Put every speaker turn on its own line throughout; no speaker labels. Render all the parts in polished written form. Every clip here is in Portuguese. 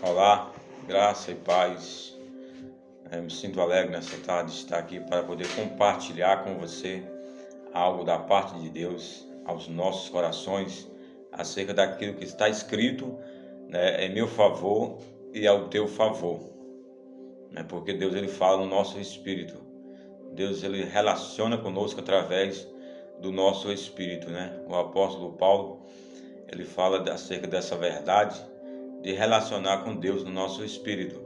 Olá, graça e paz. Eu me sinto alegre nessa tarde de estar aqui para poder compartilhar com você algo da parte de Deus aos nossos corações acerca daquilo que está escrito, em meu favor e ao teu favor, porque Deus ele fala no nosso espírito. Deus ele relaciona conosco através do nosso espírito, O apóstolo Paulo ele fala acerca dessa verdade de relacionar com Deus no nosso espírito,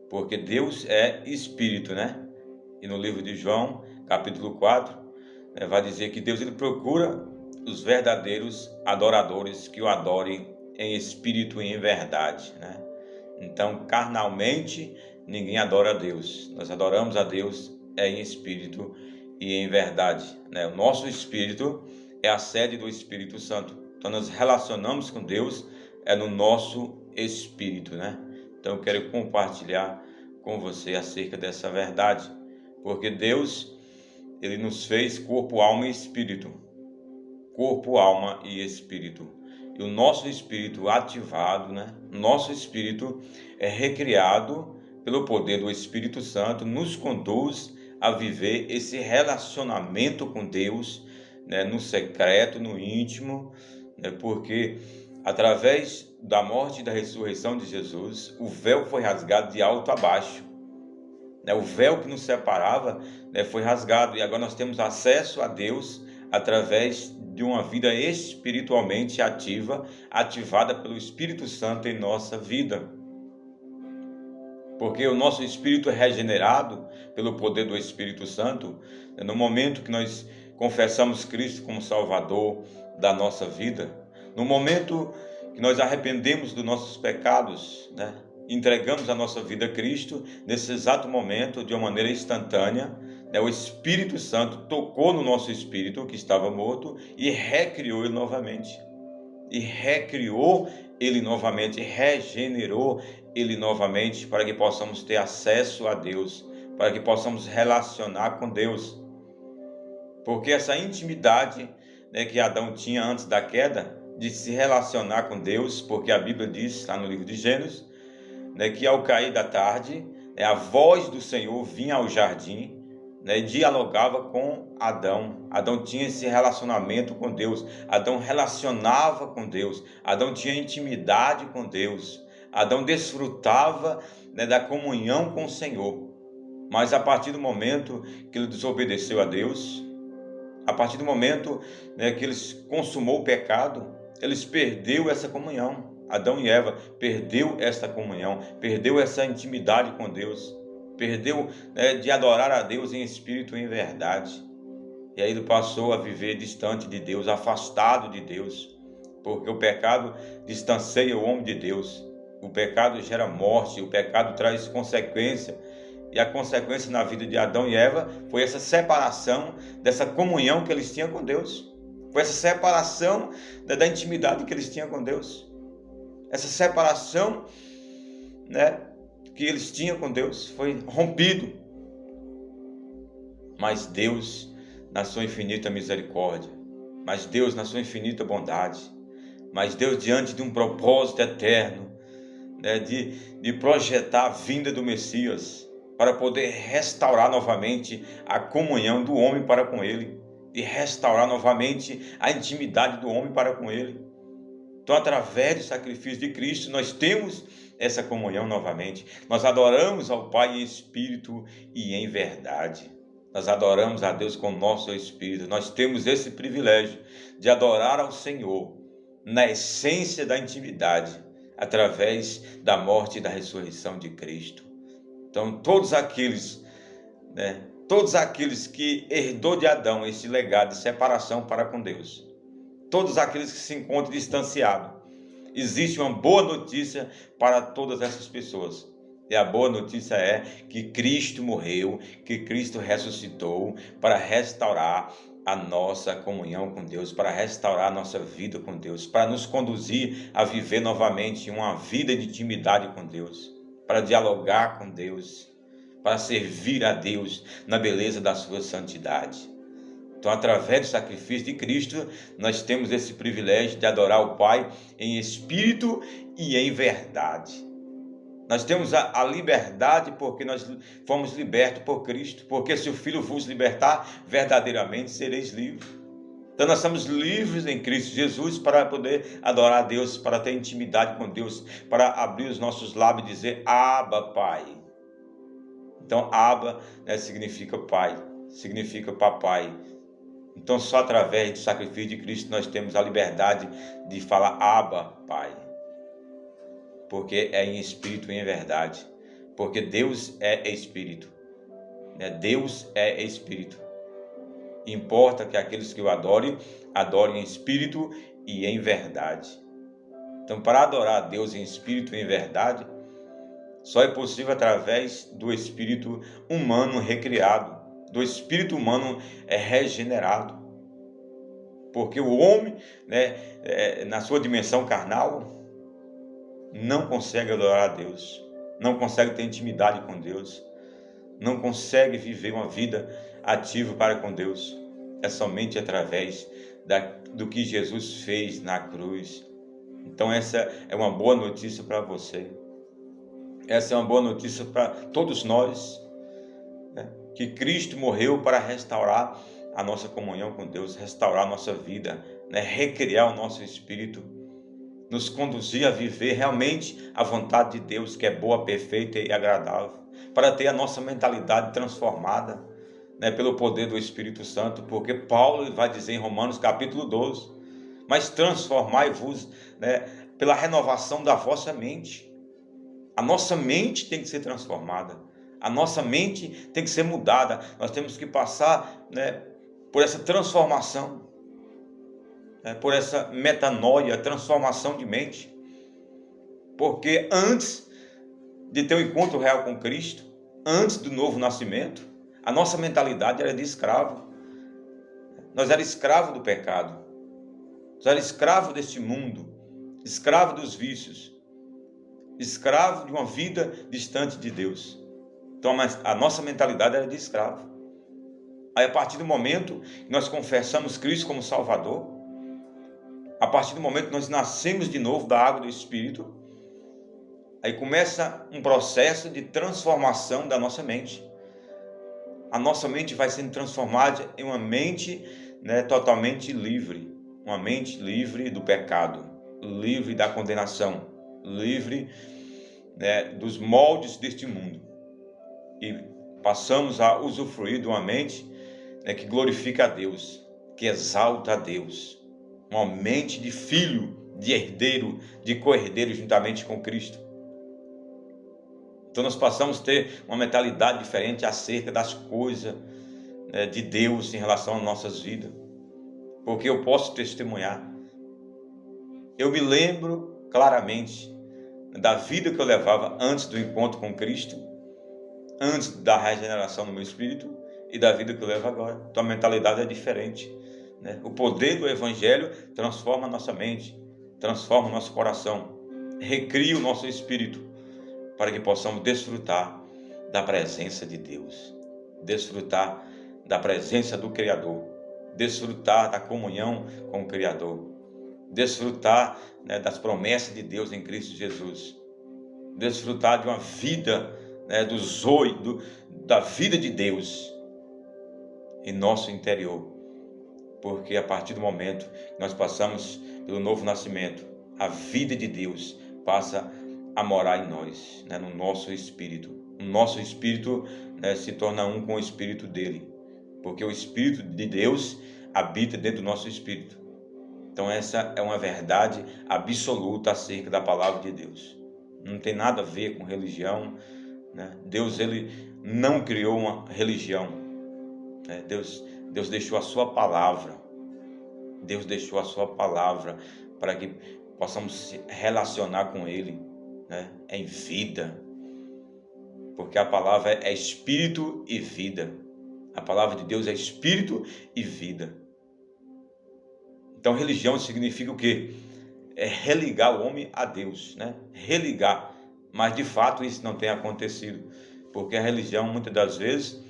porque Deus é espírito, E no livro de João, capítulo 4, vai dizer que Deus ele procura os verdadeiros adoradores que o adorem em espírito e em verdade, Então, carnalmente, ninguém adora a Deus. Nós adoramos a Deus em espírito e em verdade, O nosso espírito é a sede do Espírito Santo. Então, nós relacionamos com Deus no nosso espírito, Então, eu quero compartilhar com você acerca dessa verdade, porque Deus, ele nos fez corpo, alma e espírito. Corpo, alma e espírito. E o nosso espírito ativado, Nosso espírito é recriado pelo poder do Espírito Santo, nos conduz a viver esse relacionamento com Deus, no secreto, no íntimo, porque através da morte e da ressurreição de Jesus, o véu foi rasgado de alto a baixo. O véu que nos separava foi rasgado e agora nós temos acesso a Deus através de uma vida espiritualmente ativada pelo Espírito Santo em nossa vida. Porque o nosso espírito é regenerado pelo poder do Espírito Santo no momento que nós confessamos Cristo como Salvador da nossa vida, no momento que nós arrependemos dos nossos pecados, entregamos a nossa vida a Cristo. Nesse exato momento, de uma maneira instantânea, o Espírito Santo tocou no nosso espírito que estava morto e recriou ele novamente. Regenerou ele novamente para que possamos ter acesso a Deus, para que possamos relacionar com Deus. Porque essa intimidade que Adão tinha antes da queda, de se relacionar com Deus, porque a Bíblia diz, lá no livro de Gênesis, que ao cair da tarde, a voz do Senhor vinha ao jardim, e dialogava com Adão. Adão tinha esse relacionamento com Deus, Adão relacionava com Deus, Adão tinha intimidade com Deus, Adão desfrutava da comunhão com o Senhor. Mas a partir do momento que ele desobedeceu a Deus, a partir do momento que ele consumou o pecado, eles perderam essa comunhão. Adão e Eva perdeu essa comunhão, perdeu essa intimidade com Deus, perdeu de adorar a Deus em espírito e em verdade. E aí ele passou a viver distante de Deus, afastado de Deus, porque o pecado distancia o homem de Deus. O pecado gera morte, o pecado traz consequência. E a consequência na vida de Adão e Eva foi essa separação dessa comunhão que eles tinham com Deus. Foi essa separação da intimidade que eles tinham com Deus. Essa separação, que eles tinham com Deus foi rompido. Mas Deus, na sua infinita misericórdia, mas Deus, na sua infinita bondade, mas Deus, diante de um propósito eterno, de projetar a vinda do Messias, para poder restaurar novamente a comunhão do homem para com Ele, e restaurar novamente a intimidade do homem para com Ele. Então, através do sacrifício de Cristo, nós temos essa comunhão novamente. Nós adoramos ao Pai em espírito e em verdade. Nós adoramos a Deus com o nosso espírito. Nós temos esse privilégio de adorar ao Senhor na essência da intimidade, através da morte e da ressurreição de Cristo. Então, todos aqueles que herdou de Adão esse legado de separação para com Deus, todos aqueles que se encontram distanciados, existe uma boa notícia para todas essas pessoas. E a boa notícia é que Cristo morreu, que Cristo ressuscitou para restaurar a nossa comunhão com Deus, para restaurar a nossa vida com Deus, para nos conduzir a viver novamente uma vida de intimidade com Deus, para dialogar com Deus, para servir a Deus na beleza da sua santidade. Então, através do sacrifício de Cristo, nós temos esse privilégio de adorar o Pai em espírito e em verdade. Nós temos a liberdade porque nós fomos libertos por Cristo. Porque se o Filho vos libertar, verdadeiramente sereis livres. Então nós somos livres em Cristo Jesus para poder adorar a Deus, para ter intimidade com Deus, para abrir os nossos lábios e dizer Abba, Pai. Então Abba, né, significa Pai, significa Papai. Então só através do sacrifício de Cristo nós temos a liberdade de falar Abba, Pai. Porque é em espírito e em verdade. Porque Deus é espírito. Né? Deus é espírito. Importa que aqueles que o adorem, adorem em espírito e em verdade. Então, para adorar a Deus em espírito e em verdade, só é possível através do espírito humano recriado, do espírito humano regenerado. Porque o homem, né, na sua dimensão carnal, não consegue adorar a Deus, não consegue ter intimidade com Deus, não consegue viver uma vida ativa para com Deus. É somente através do que Jesus fez na cruz. Então essa é uma boa notícia para você. Essa é uma boa notícia para todos nós, né? Que Cristo morreu para restaurar a nossa comunhão com Deus, restaurar a nossa vida, né? Recriar o nosso espírito, nos conduzir a viver realmente a vontade de Deus, que é boa, perfeita e agradável, para ter a nossa mentalidade transformada, né, pelo poder do Espírito Santo, porque Paulo vai dizer em Romanos capítulo 12, mas transformai-vos, né, pela renovação da vossa mente. A nossa mente tem que ser transformada, a nossa mente tem que ser mudada, nós temos que passar, né, por essa transformação, por essa metanoia, transformação de mente. Porque antes de ter um encontro real com Cristo, antes do novo nascimento, a nossa mentalidade era de escravo. Nós éramos escravos do pecado. Nós éramos escravos deste mundo, escravos dos vícios, escravos de uma vida distante de Deus. Então a nossa mentalidade era de escravo. Aí a partir do momento que nós confessamos Cristo como Salvador, a partir do momento que nós nascemos de novo da água do Espírito, aí começa um processo de transformação da nossa mente. A nossa mente vai sendo transformada em uma mente, né, totalmente livre. Uma mente livre do pecado, livre da condenação, livre, né, dos moldes deste mundo. E passamos a usufruir de uma mente, né, que glorifica a Deus, que exalta a Deus. Uma mente de filho, de herdeiro, de co-herdeiro juntamente com Cristo. Então nós passamos a ter uma mentalidade diferente acerca das coisas, né, de Deus em relação às nossas vidas. Porque eu posso testemunhar. Eu me lembro claramente da vida que eu levava antes do encontro com Cristo, antes da regeneração do meu espírito, e da vida que eu levo agora. Então a mentalidade é diferente, né? O poder do Evangelho transforma a nossa mente, transforma o nosso coração, recria o nosso espírito, para que possamos desfrutar da presença de Deus, desfrutar da presença do Criador, desfrutar da comunhão com o Criador, desfrutar, né, das promessas de Deus em Cristo Jesus, desfrutar de uma vida, né, da vida de Deus em nosso interior, porque a partir do momento que nós passamos pelo novo nascimento, a vida de Deus passa a morar em nós, né, no nosso espírito. O nosso espírito, né, se torna um com o espírito dele, porque o Espírito de Deus habita dentro do nosso espírito. Então essa é uma verdade absoluta acerca da palavra de Deus. Não tem nada a ver com religião, né? Deus, ele não criou uma religião, né? Deus deixou a sua palavra. Deus deixou a sua palavra para que possamos se relacionar com ele, né, em vida, porque a palavra é espírito e vida. A palavra de Deus é espírito e vida. Então religião significa o quê? É religar o homem a Deus, né? Religar, mas de fato isso não tem acontecido, porque a religião muitas das vezes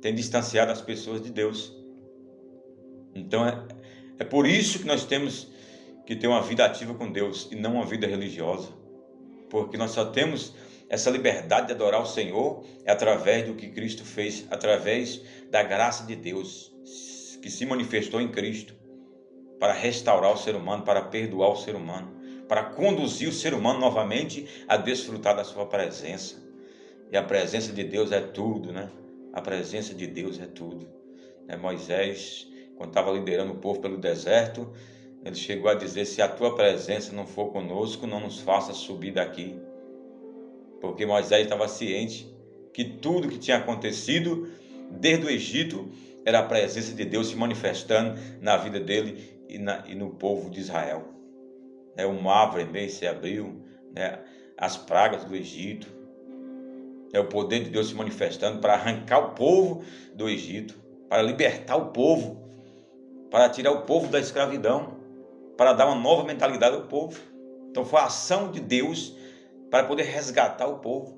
tem distanciado as pessoas de Deus. Então é por isso que nós temos que ter uma vida ativa com Deus e não uma vida religiosa. Porque nós só temos essa liberdade de adorar o Senhor é através do que Cristo fez, através da graça de Deus que se manifestou em Cristo para restaurar o ser humano, para perdoar o ser humano, para conduzir o ser humano novamente a desfrutar da sua presença. E a presença de Deus é tudo, né? A presença de Deus é tudo. Moisés, quando estava liderando o povo pelo deserto, ele chegou a dizer: se a tua presença não for conosco, não nos faça subir daqui. Porque Moisés estava ciente que tudo que tinha acontecido desde o Egito era a presença de Deus se manifestando na vida dele e no povo de Israel. O mar vermelho se abriu, as pragas do Egito, o poder de Deus se manifestando para arrancar o povo do Egito, para libertar o povo, para tirar o povo da escravidão, para dar uma nova mentalidade ao povo. Então foi a ação de Deus para poder resgatar o povo,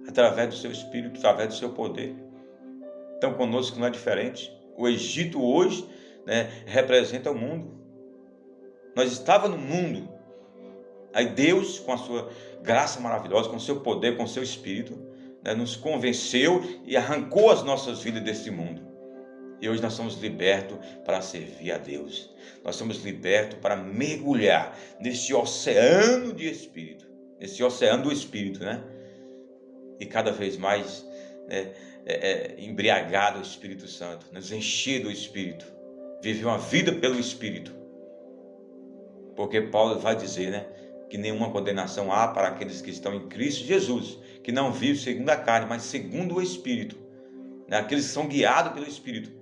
através do seu Espírito, através do seu poder. Então conosco não é diferente. O Egito hoje representa o mundo. Nós estávamos no mundo, aí Deus, com a sua graça maravilhosa, com o seu poder, com o seu Espírito, nos convenceu e arrancou as nossas vidas desse mundo. E hoje nós somos libertos para servir a Deus. Nós somos libertos para mergulhar nesse oceano de Espírito, nesse oceano do Espírito, E cada vez mais embriagado o Espírito Santo, nos encher do Espírito, viver uma vida pelo Espírito. Porque Paulo vai dizer, que nenhuma condenação há para aqueles que estão em Cristo Jesus, que não vivem segundo a carne, mas segundo o Espírito, aqueles que são guiados pelo Espírito.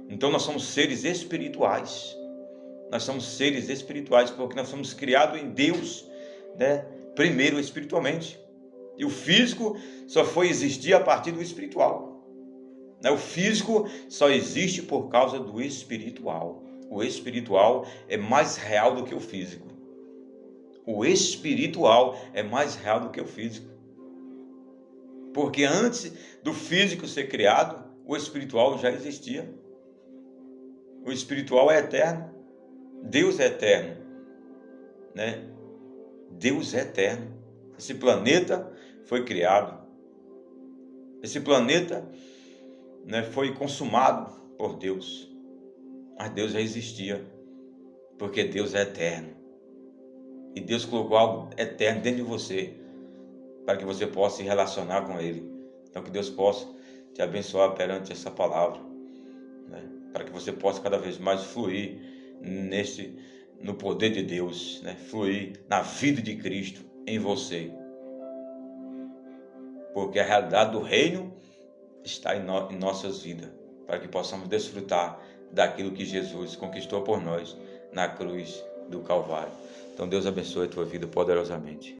Então nós somos seres espirituais. Nós somos seres espirituais porque nós somos criados em Deus, primeiro espiritualmente. E o físico só foi existir a partir do espiritual. O físico só existe por causa do espiritual. O espiritual é mais real do que o físico. O espiritual é mais real do que o físico. Porque antes do físico ser criado, o espiritual já existia. O espiritual é eterno. Deus é eterno. Deus é eterno. Esse planeta foi criado. Esse planeta foi consumado por Deus. Mas Deus já existia. Porque Deus é eterno. E Deus colocou algo eterno dentro de você, para que você possa se relacionar com Ele. Então que Deus possa te abençoar perante essa palavra, para que você possa cada vez mais fluir no poder de Deus, fluir na vida de Cristo em você. Porque a realidade do reino está em nossas vidas, para que possamos desfrutar daquilo que Jesus conquistou por nós na cruz do Calvário. Então Deus abençoe a tua vida poderosamente.